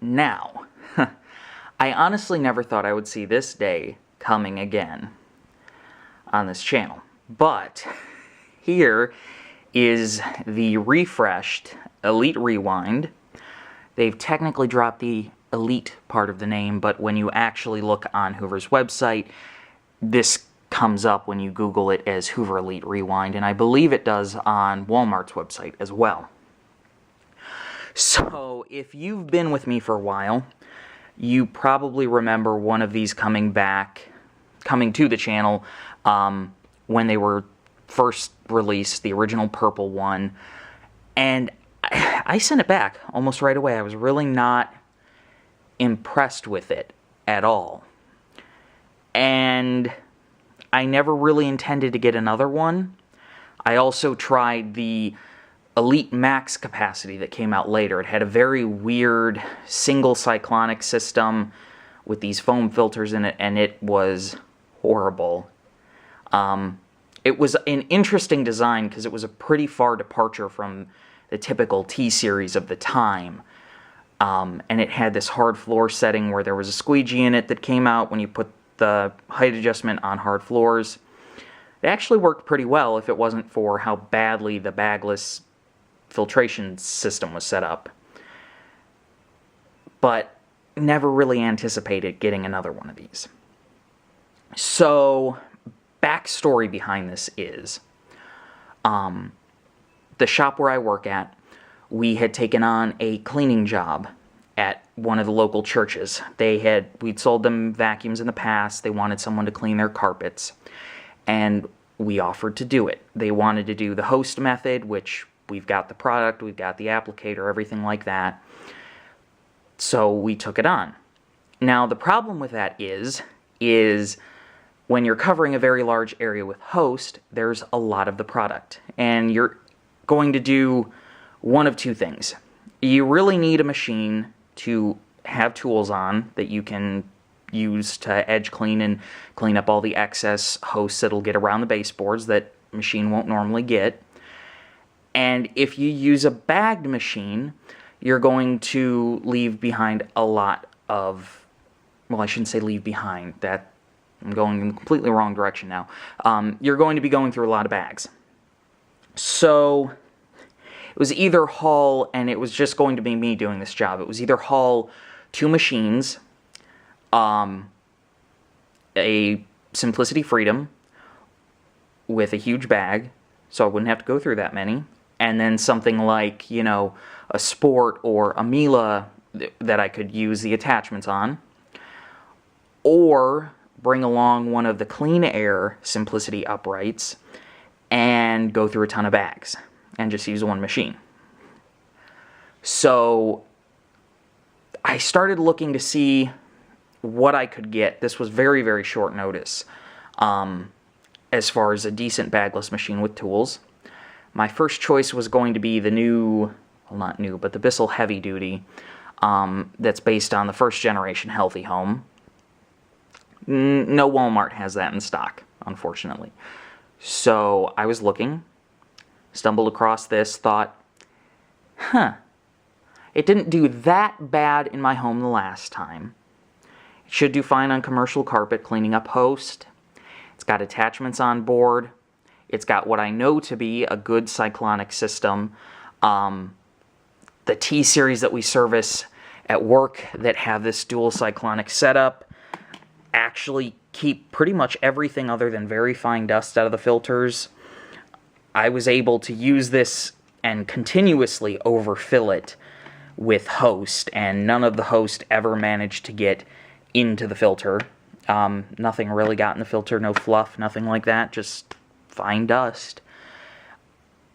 Now, I honestly never thought I would see this day coming again on this channel, but here is the refreshed Elite Rewind. They've technically dropped the Elite part of the name, but when you actually look on Hoover's website, this comes up when you Google it as Hoover Elite Rewind, and I believe it does on Walmart's website as well. So, if you've been with me for a while, you probably remember one of these coming to the channel when they were first released, the original purple one, and I sent it back almost right away. I was really not impressed with it at all. And I never really intended to get another one. I also tried the Elite Max capacity that came out later. It had a very weird single cyclonic system with these foam filters in it, and it was horrible. It was an interesting design because it was a pretty far departure from the typical T-series of the time. And it had this hard floor setting where there was a squeegee in it that came out when you put the height adjustment on hard floors. It actually worked pretty well if it wasn't for how badly the bagless filtration system was set up. But never really anticipated getting another one of these. So, backstory behind this is, the shop where I work at, we had taken on a cleaning job at one of the local churches. We'd sold them vacuums in the past. They wanted someone to clean their carpets, and we offered to do it. They wanted to do the host method, which we've got the product, we've got the applicator, everything like that. So we took it on. Now the problem with that is when you're covering a very large area with host, there's a lot of the product, and you're going to do one of two things. You really need a machine to have tools on that you can use to edge clean and clean up all the excess hosts that'll get around the baseboards that machine won't normally get. And if you use a bagged machine, you're going to leave behind a lot of, well, I shouldn't say leave behind, that I'm going in the completely wrong direction now. You're going to be going through a lot of bags. So it was either haul, and it was just going to be me doing this job. It was either haul 2 machines, a Simplicity Freedom with a huge bag, so I wouldn't have to go through that many, and then something like, you know, a Sport or a Miele that I could use the attachments on, or bring along one of the Clean Air Simplicity uprights and go through a ton of bags and just use one machine. So I started looking to see what I could get. This was very, very short notice as far as a decent bagless machine with tools. My first choice was going to be the new, well, not new, but the Bissell Heavy Duty that's based on the first generation Healthy Home. No Walmart has that in stock, unfortunately. So I was looking, stumbled across this, thought, it didn't do that bad in my home the last time. It should do fine on commercial carpet, cleaning up host. It's got attachments on board. It's got what I know to be a good cyclonic system. The T-series that we service at work that have this dual cyclonic setup actually keep pretty much everything other than very fine dust out of the filters. I was able to use this and continuously overfill it with host, and none of the host ever managed to get into the filter. Nothing really got in the filter, no fluff, nothing like that, just fine dust.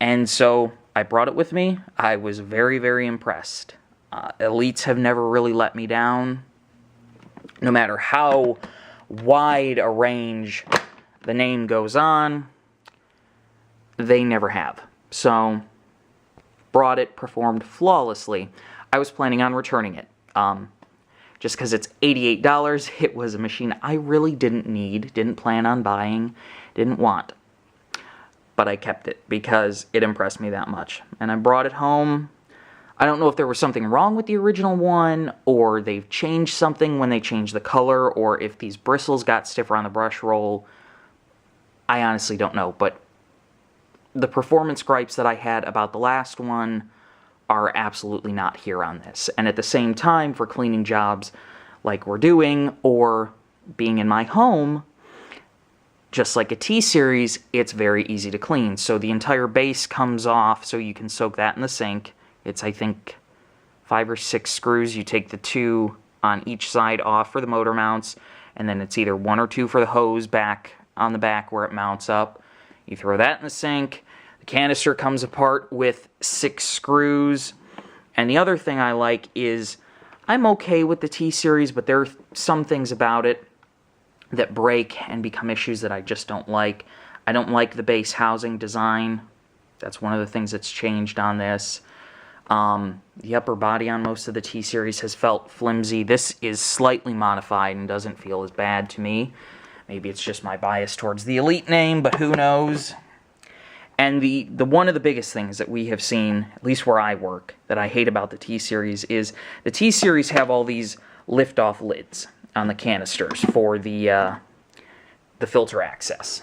And so I brought it with me. I was very, very impressed. Elites have never really let me down. No matter how wide a range the name goes on, they never have. So, brought it, performed flawlessly. I was planning on returning it. Just because it's $88, it was a machine I really didn't need, didn't plan on buying, didn't want. But I kept it because it impressed me that much. And I brought it home. I don't know if there was something wrong with the original one, or they've changed something when they changed the color, or if these bristles got stiffer on the brush roll. I honestly don't know, but the performance gripes that I had about the last one are absolutely not here on this. And at the same time, for cleaning jobs like we're doing, or being in my home, just like a T-Series, it's very easy to clean. So the entire base comes off, so you can soak that in the sink. It's, I think, 5 or 6 screws. You take the 2 on each side off for the motor mounts, and then it's either 1 or 2 for the hose back on the back where it mounts up. You throw that in the sink. The canister comes apart with 6 screws. And the other thing I like is, I'm okay with the T-Series, but there are some things about it that break and become issues that I just don't like. I don't like the base housing design. That's one of the things that's changed on this. The upper body on most of the T-Series has felt flimsy. This is slightly modified and doesn't feel as bad to me. Maybe it's just my bias towards the Elite name, but who knows? And the one of the biggest things that we have seen, at least where I work, that I hate about the T-Series is the T-Series have all these lift-off lids on the canisters for the filter access.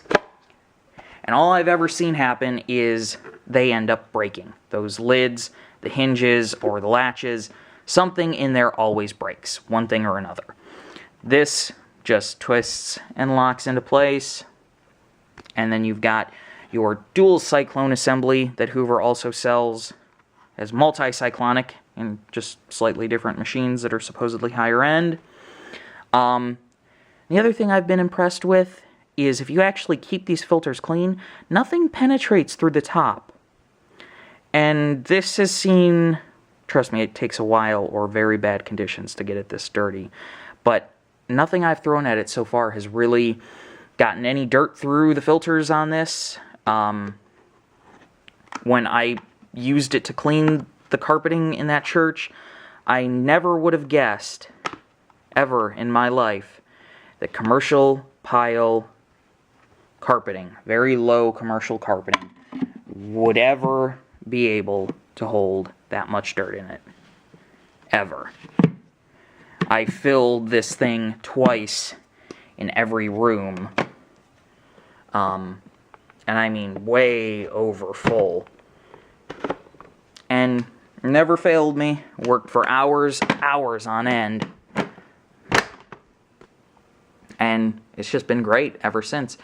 And all I've ever seen happen is they end up breaking. Those lids, the hinges, or the latches, something in there always breaks, one thing or another. This just twists and locks into place. And then you've got your dual cyclone assembly that Hoover also sells as multi-cyclonic in just slightly different machines that are supposedly higher end. The other thing I've been impressed with is if you actually keep these filters clean, nothing penetrates through the top. And this has seen, trust me, it takes a while or very bad conditions to get it this dirty, but nothing I've thrown at it so far has really gotten any dirt through the filters on this. When I used it to clean the carpeting in that church, I never would have guessed, ever in my life, that commercial pile carpeting, very low commercial carpeting, would ever be able to hold that much dirt in it. Ever. I filled this thing twice in every room. And I mean way over full. And never failed me. Worked for hours on end. And it's just been great ever since.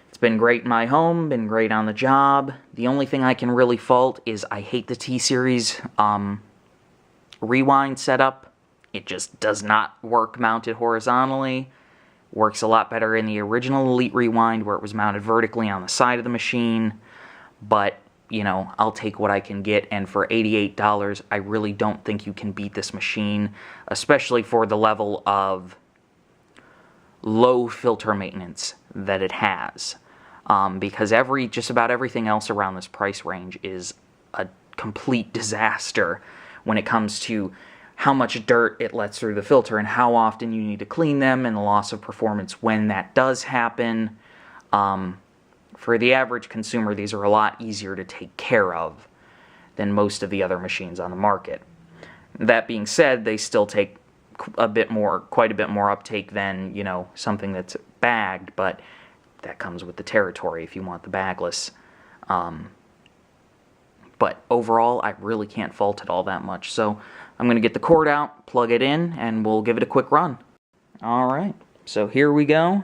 It's been great in my home, been great on the job. The only thing I can really fault is I hate the T-Series rewind setup. It just does not work mounted horizontally. Works a lot better in the original Elite Rewind where it was mounted vertically on the side of the machine. But, you know, I'll take what I can get, and for $88, I really don't think you can beat this machine, especially for the level of low filter maintenance that it has. Because just about everything else around this price range is a complete disaster when it comes to how much dirt it lets through the filter and how often you need to clean them and the loss of performance when that does happen. For the average consumer, these are a lot easier to take care of than most of the other machines on the market. That being said, they still take quite a bit more uptake than, you know, something that's bagged, but that comes with the territory if you want the bagless. But overall, I really can't fault it all that much. So I'm going to get the cord out, plug it in, and we'll give it a quick run. Alright, so here we go.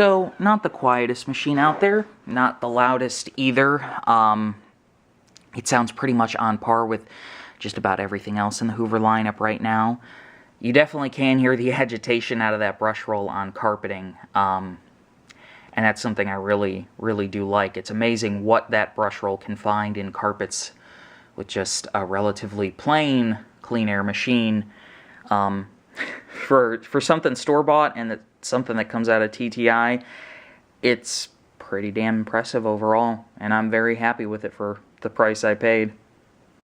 So, not the quietest machine out there, not the loudest either. It sounds pretty much on par with just about everything else in the Hoover lineup right now. You definitely can hear the agitation out of that brush roll on carpeting, and that's something I really, really do like. It's amazing what that brush roll can find in carpets with just a relatively plain clean air machine. For something store-bought and something that comes out of TTI, it's pretty damn impressive overall, and I'm very happy with it for the price I paid.